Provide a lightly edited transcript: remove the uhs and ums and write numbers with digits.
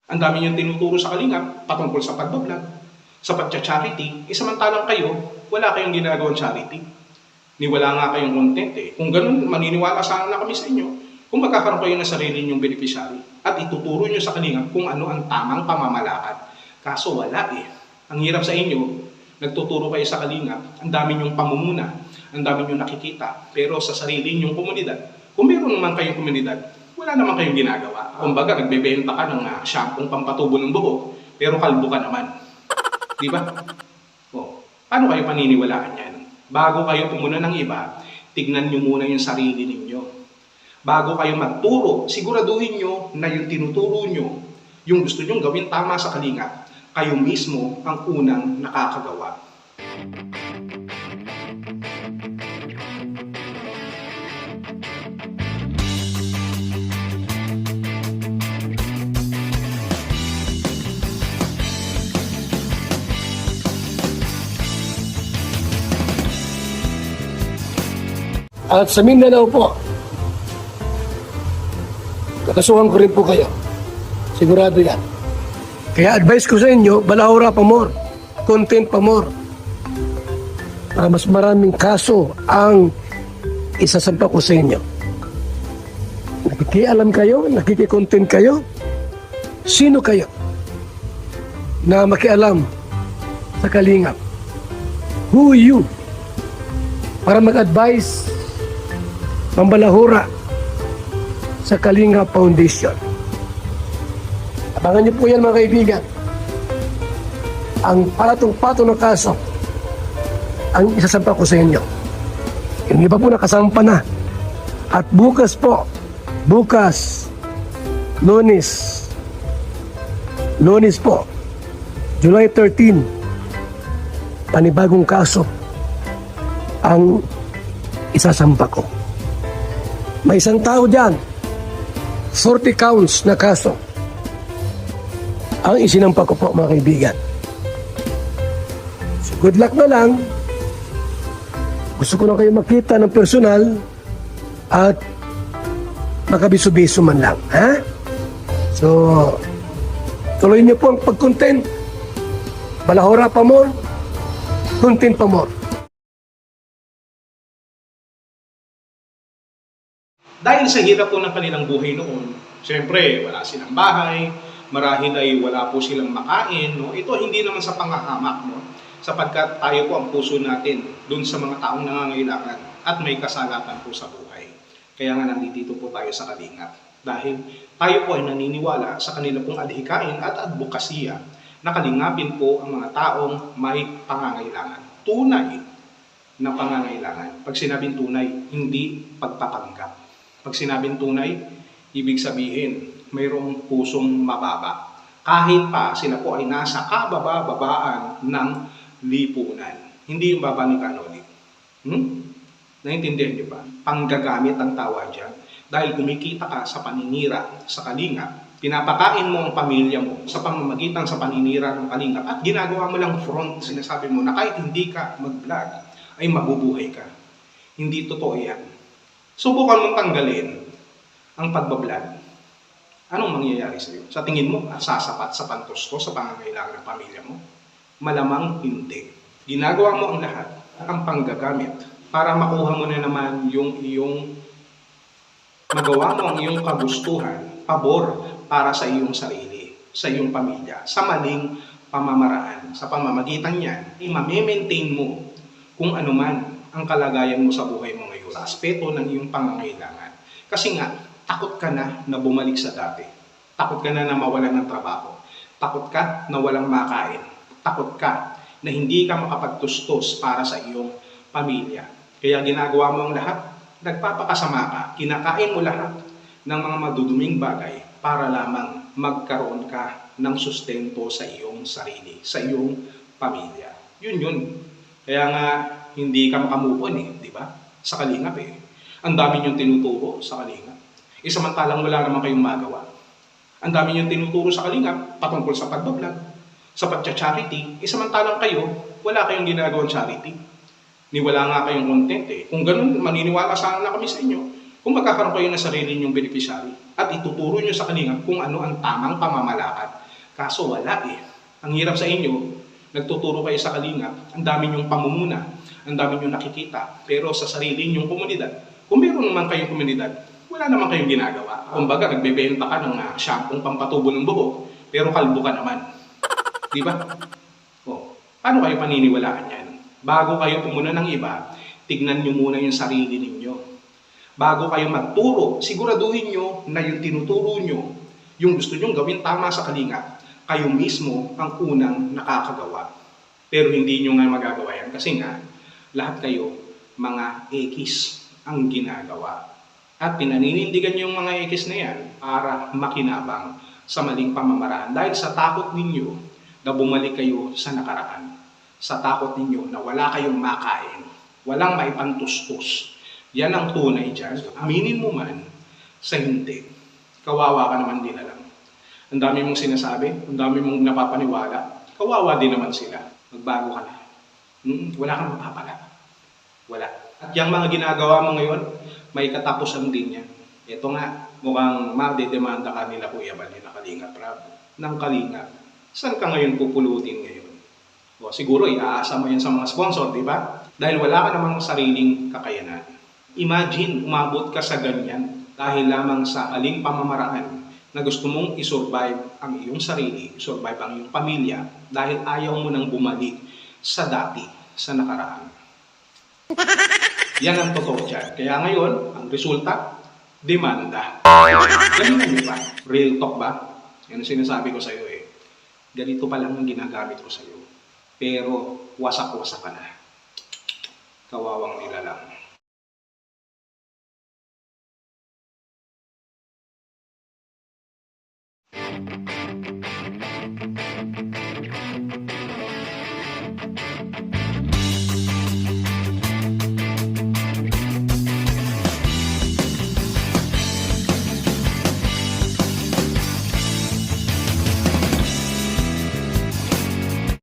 Ang dami niyong tinuturo sa Kalingap patungkol sa pagbablog, sa pagcha-charity, samantalang kayo, wala kayong ginagawang charity. Ni wala nga kayong content eh. Kung ganun, maniniwala sana na kami sa inyo kung magkakaroon kayo ng sarili ninyong beneficiary at ituturo niyo sa Kalingap kung ano ang tamang pamamalakad. Kaso wala eh. Ang hirap sa inyo, nagtuturo kayo sa Kalingap, ang dami niyong pamumuna, ang dami niyong nakikita, pero sa sarili ninyong komunidad, kung meron naman kayong komunidad, wala naman kayong ginagawa. Kumbaga, nagbebenta ka ng shampoo pampatubo ng buhok, pero kalbo ka naman. Di ba? O, paano kayo paniniwalaan yan? Bago kayo pumuna ng iba, tignan nyo muna yung sarili ninyo. Bago kayo magturo, siguraduhin nyo na yung tinuturo nyo, yung gusto nyo gawin tama sa Kalingap, kayo mismo ang unang nakakagawa. At sa Mindanao po, kakasuhan ko rin po kayo. Sigurado yan. Kaya advice ko sa inyo, balahura pa more, content pa more. Para mas maraming kaso ang isasampa ko sa inyo. Nakikialam kayo, nakikikontent kayo, sino kayo na makialam sa Kalingap? Who you? Para mag-advise, mambalahura sa Kalingap Foundation. Abangan niyo po yan mga kaibigan. Ang patong-patong ng kaso ang isasampa ko sa inyo. Yung iba po nakasampa na. At bukas po, Lunes po, July 13, panibagong kaso ang isasampa ko. May isang tao dyan, 40 counts na kaso ang isinampa ko po mga kaibigan. So good luck na lang. Gusto ko na kayo makita ng personal at makabiso-biso man lang. Ha? So, tuloy niyo po ang pag-content. Balahura pa more, content pa more. Dahil sa hirap po ng kanilang buhay noon, siyempre wala silang bahay, marahil ay wala po silang makain, no? Ito hindi naman sa panghahamak, no? Sapagkat tayo po ang puso natin dun sa mga taong nangangailangan at may kasalatan po sa buhay. Kaya nga nandito po tayo sa Kalingap. Dahil tayo po ay naniniwala sa kanila pong adhikain at advokasya na kalingapin po ang mga taong may pangangailangan. Tunay na pangangailangan. Pag sinabing tunay, hindi pagpapanggap. Pag sinabing tunay, ibig sabihin, mayroong pusong mababa. Kahit pa sila po ay nasa kababa-babaan ng lipunan. Hindi yung baba ni Kanoli. Naintindihan niyo ba? Panggagamit ang tawag dyan. Dahil kumikita ka sa paninira sa Kalingap, pinapakain mo ang pamilya mo sa pamamagitan sa paninira ng Kalingap at ginagawa mo lang front, sinasabi mo na kahit hindi ka mag-vlog, ay mabubuhay ka. Hindi totoo yan. Subukan mong tanggalin ang pagbablog. Anong mangyayari sa iyo? Sa tingin mo, sasapat sa pantusto sa pangangailangan ng pamilya mo? Malamang hindi. Ginagawa mo ang lahat, ang panggagamit, para makuha mo na naman yung iyong magawa mo ang iyong kagustuhan, pabor para sa iyong sarili, sa iyong pamilya, sa maling pamamaraan. Sa pamamagitan niyan, i-maintain mo kung ano man ang kalagayan mo sa buhay mo ngayon, sa aspeto ng iyong pangangailangan. Kasi nga, takot ka na bumalik sa dati. Takot ka na mawalan ng trabaho. Takot ka na walang makain. Takot ka na hindi ka makapagtustos para sa iyong pamilya. Kaya ginagawa mo ang lahat, nagpapakasama ka, kinakain mo lahat ng mga maduduming bagay para lamang magkaroon ka ng sustento sa iyong sarili, sa iyong pamilya. Yun. Kaya nga, hindi ka makamove on di ba? Sa Kalingap Ang dami niyong tinuturo sa Kalingap. Samantalang wala naman kayong magawa. Ang dami niyong tinuturo sa Kalingap patungkol sa pagbablog, sa pagcha-charity, samantalang kayo, wala kayong ginagawang charity. Ni wala nga kayong content Kung ganun, maniniwala sana na kami sa inyo kung magkakaroon kayo ng sarili niyong beneficiary at ituturo niyo sa Kalingap kung ano ang tamang pamamalakad Kaso wala eh. Ang hirap sa inyo, nagtuturo kayo sa Kalingap, ang dami nyong pamumuna, ang dami nyong nakikita, pero sa sarili nyong komunidad, kung meron naman kayong komunidad, wala naman kayong ginagawa. Kumbaga, nagbebenta ka ng shampoo pampatubo ng buhok, pero kalbo ka naman. Di ba? O, paano kayo paniniwalaan yan? Bago kayo pumuna ng iba, tignan nyo muna yung sarili ninyo. Bago kayo magturo, siguraduhin nyo na yung tinuturo nyo, yung gusto nyong gawin tama sa Kalingap, kayo mismo ang unang nakakagawa. Pero hindi nyo nga magagawa yan kasi nga, lahat kayo mga ekis ang ginagawa. At pinaninindigan nyo yung mga ekis na yan para makinabang sa maling pamamaraan. Dahil sa takot ninyo na bumalik kayo sa nakaraan. Sa takot ninyo na wala kayong makain, walang maipantustos. Yan ang tunay dyan. Aminin mo man sa hindi. Kawawa ka naman din alam. Ang dami mong sinasabi, ang dami mong napapaniwala, kawawa din naman sila. Magbago ka na. Wala kang mapapala. Wala. At yung mga ginagawa mo ngayon, may katapusan din yan. Ito nga, mukhang madedemanda ka nila Kuya Bal, na Kalingap Rab, ng Kalingap. Saan ka ngayon pupulutin ngayon? O, siguro, iaasa mo yan sa mga sponsor, di ba? Dahil wala ka namang sariling kakayanan. Imagine, umabot ka sa ganyan dahil lamang sa aling pamamaraan na gusto mong isurvive ang iyong sarili, isurvive ang iyong pamilya dahil ayaw mo nang bumalik sa dati, sa nakaraan. Yan ang totoo dyan. Kaya ngayon, ang resulta, demanda. Ganun nyo ba? Real talk ba? Yan ang sinasabi ko sa iyo eh. Ganito pa lang ang ginagamit ko sa iyo. Pero wasak-wasak ka na. Kawawang nila lang.